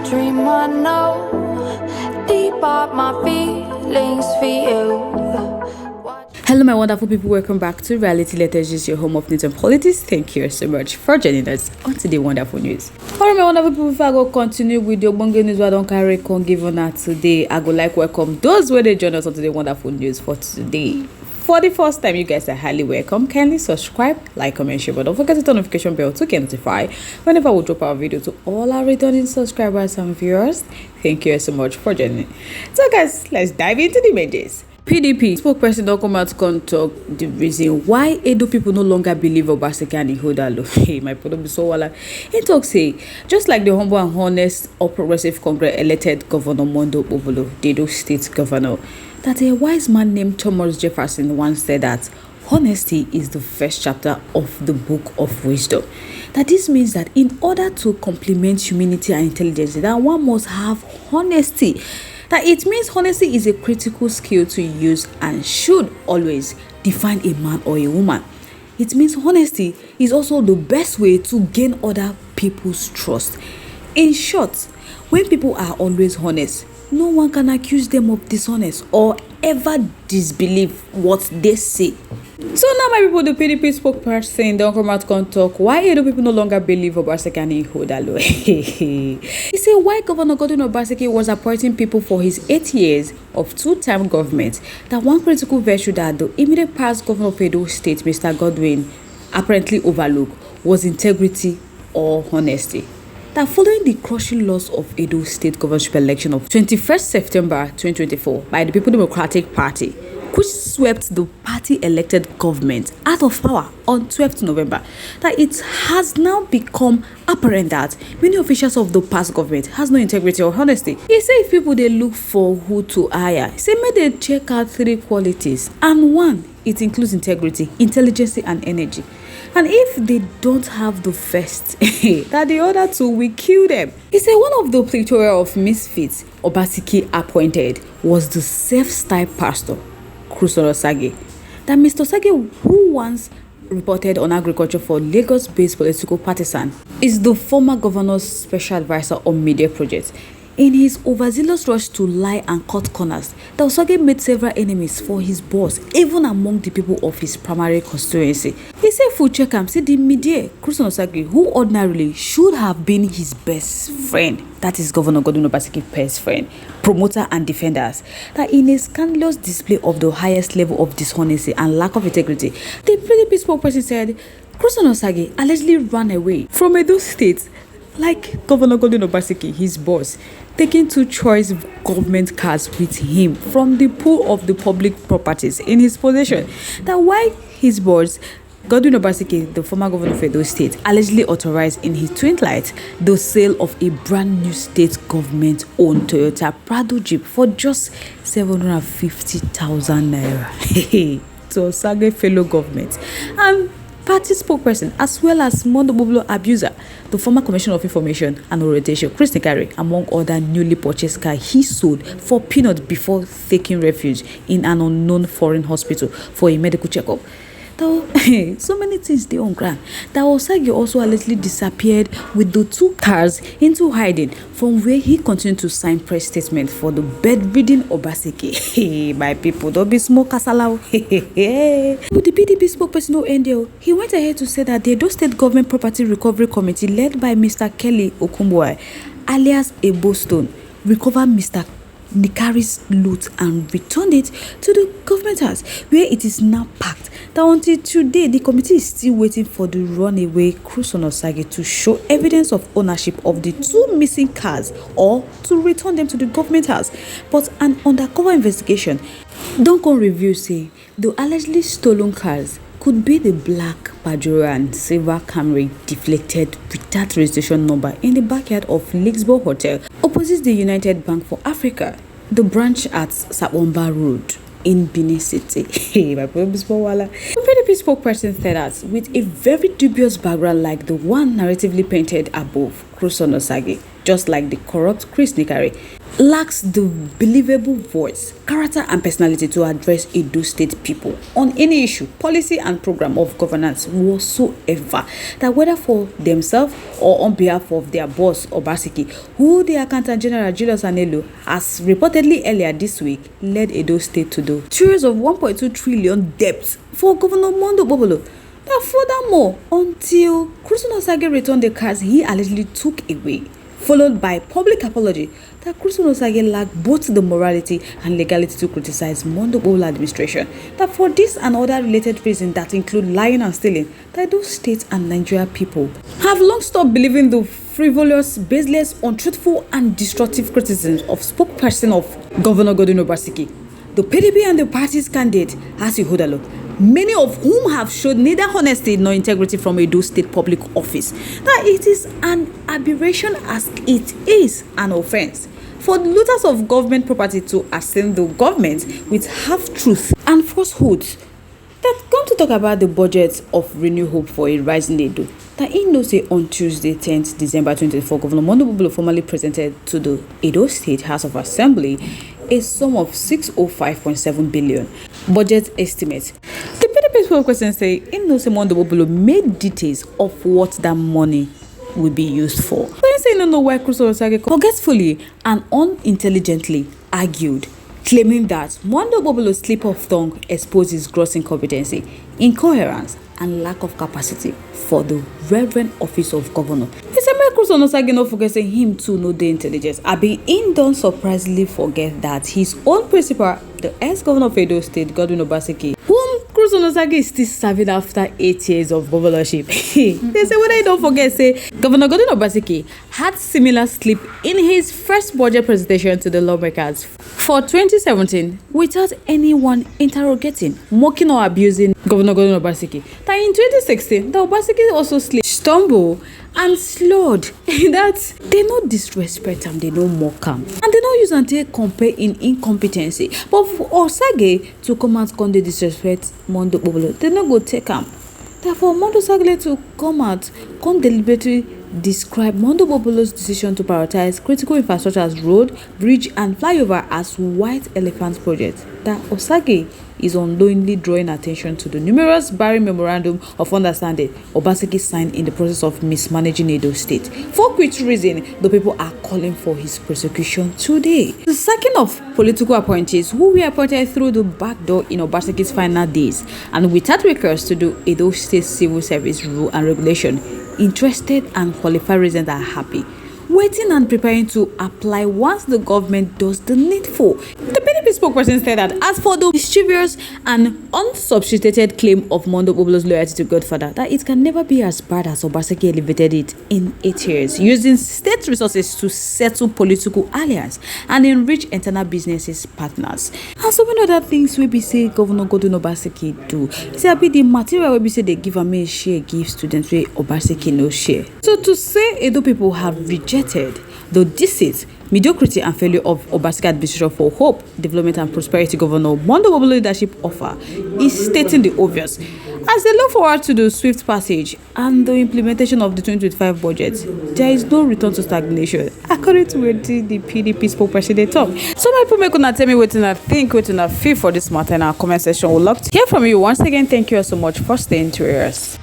dream I know deep up my feelings for you. Hello my wonderful people, welcome back to Reality Letters, just your home of news and politics. Thank you so much for joining us on today's wonderful news. Alright my wonderful people, before I go continue with the Ogbonge news I don't carry on giving out today, I go like welcome those where they join us on today's wonderful news for today. For the first time, you guys are highly welcome. Kindly subscribe, like, comment, share, but don't forget to turn the notification bell to get notified whenever we drop our video. To all our returning subscribers and viewers, thank you so much for joining. So guys, let's dive into the images. PDP spokesperson don't come out to talk the reason why Edo people no longer believe Obaseki and Okpebholo. Hey, my problem is so wala. He talk say, just like the humble and honest or progressive Congress elected Governor Mondo Okpebholo, the Edo State Governor, that a wise man named Thomas Jefferson once said that honesty is the first chapter of the book of wisdom. That this means that in order to complement humanity and intelligence, that one must have honesty. That it means honesty is a critical skill to use and should always define a man or a woman. It means honesty is also the best way to gain other people's trust. In short, when people are always honest, no one can accuse them of dishonest or ever disbelieve what they say. So now my people, the PDP spokesperson don't come out and talk why Edo people no longer believe Obaseki and Okpebholo. He said why Governor Obaseki was appointing people for his 8 years of two-term government, that one critical virtue that the immediate past governor of Edo State, Mr. Godwin, apparently overlooked was integrity or honesty. That following the crushing loss of Edo State governorship election of 21st September 2024 by the People Democratic Party, which swept the party-elected government out of power on 12th November, that it has now become apparent that many officials of the past government has no integrity or honesty. He said if people they look for who to hire, he said may they check out 3 qualities, and one, it includes integrity, intelligence, and energy. And if they don't have the first, that the other 2 will kill them. He said one of the plethora of misfits Obaseki appointed was the self-styled pastor, Okpebholo, that Mr. Sage, who once reported on agriculture for Lagos-based political partisan, is the former governor's special advisor on media projects. In his overzealous rush to lie and cut corners, the Osage made several enemies for his boss, even among the people of his primary constituency. He said, "Full check him, see the media, Okpebholo, who ordinarily should have been his best friend, that is Governor Obaseki's best friend, promoter and defenders, that in a scandalous display of the highest level of dishonesty and lack of integrity, the PDP spokesperson said, Okpebholo allegedly ran away from Edo State, like Governor Obaseki, his boss, taking 2 choice government cars with him from the pool of the public properties in his possession. That why his boss, Obaseki, the former governor of Edo State, allegedly authorized in his twilight the sale of a brand new state government-owned Toyota Prado Jeep for just 750,000 naira to Osage fellow government and party spokesperson, as well as Mondo Okpebholo abuser, the former Commissioner of Information and Orientation, Chris Nikari, among other newly purchased cars he sold for peanuts before taking refuge in an unknown foreign hospital for a medical checkup. Though so many things they on ground, that Osage also allegedly disappeared with the 2 cars into hiding, from where he continued to sign press statements for the bedridden Obaseki. My people, don't be smoke kasala. But the PDP spokesperson no NDO, he went ahead to say that the Edo State Government Property Recovery Committee, led by Mr. Kelly Okumboy, alias Ebostone, recovered Mr. Nikari's loot and returned it to the government house, where it is now packed. That until today, the committee is still waiting for the runaway Okpebholo to show evidence of ownership of the 2 missing cars or to return them to the government house. But an undercover investigation don't go review say the allegedly stolen cars could be the black Pajero and silver Camry deflected without registration number in the backyard of Lixbo Hotel opposite the United Bank for Africa, the branch at Sabomba Road in Benin City. My PDP spokesperson said that with a very dubious background like the one narratively painted above, Okpebholo, just like the corrupt Chris Nikare, lacks the believable voice, character and personality to address Edo State people on any issue, policy and program of governance whatsoever, that whether for themselves or on behalf of their boss Obaseki, who the Accountant General Julius Anelo has reportedly earlier this week led Edo State to the tears of 1.2 trillion debt for Governor Mondo Bobolo. But furthermore, until Krusun Osage returned the cars he allegedly took away, followed by public apology, that Krusun Osage lacked both the morality and legality to criticize Mondo Bobolo administration. That for this and other related reasons that include lying and stealing, that those states and Nigeria people have long stopped believing the frivolous, baseless, untruthful and destructive criticisms of spokesperson of Governor Godwin Obaseki, the PDP and the party's candidate, Okpebholo, many of whom have showed neither honesty nor integrity from Edo State public office, that it is an aberration as it is an offense for looters of government property to ascend the government with half-truth and falsehoods. That come to talk about the budget of Renew Hope for a Rising Edo. That in no say on Tuesday, 10th December 2024, Governor Mondo Bobolo formally presented to the Edo State House of Assembly a sum of 605.7 billion budget estimate. The PDP spokesperson say in no say Mondo Bobolo made details of what that money will be used for. But he say no know why Krusun Osage forgetfully and unintelligently argued, claiming that Mondo Bobolo's slip of tongue exposes gross incompetency, incoherence, and lack of capacity for the reverend office of governor. He said, "Make Krusun Osage no forget say him too know the intelligence. I be in don't surprisingly forget that his own principal, the ex-governor of Edo State, Godwin Obaseki, whom Krusun Osage is still serving after 8 years of governorship." They say, whether you don't forget, say Governor Godwin Obaseki had similar slip in his first budget presentation to the lawmakers for 2017 without anyone interrogating, mocking or abusing Governor Godwin Obaseki. That in 2016, the Obaseki also stumbled and slurred that they no disrespect him, they no mock him, and they no use and take compare in incompetency. But for Osage to come out and disrespect Mondo Bobolo, they no go take him. Therefore, Mondo Osage to come out, come deliberately describe Mondo Bobolo's decision to prioritize critical infrastructure as road, bridge, and flyover as white elephant projects. That Osage is unknowingly drawing attention to the numerous barren memorandum of understanding Obaseki signed in the process of mismanaging Edo State, for which reason the people are calling for his prosecution today. The sacking of political appointees who were appointed through the back door in Obaseki's final days and without recourse to the Edo State civil service rule and regulation, interested and qualified residents are happy, waiting and preparing to apply once the government does the needful. The PDP spokesperson said that as for the mischievous and unsubstantiated claim of Mondo Bobolo's loyalty to Godfather, that it can never be as bad as Obaseki elevated it in 8 years, using state resources to settle political alliance and enrich internal businesses partners. And so many other things we be say Governor Godwin Obaseki do. It's a bit the material we be say they give a share, give students where Obaseki no share. So to say Edo people have rejected the deceit, mediocrity and failure of Obaseki administration for hope, development and prosperity Governor Mondo Bobolo leadership offer is stating the obvious. As they look forward to the swift passage and the implementation of the 2025 budget, there is no return to stagnation, according to what the PDP spokesperson they talk. So my people, make una tell me what you think, what you feel for this matter in our comment section. We'd love to hear from you. Once again, thank you so much for staying to us.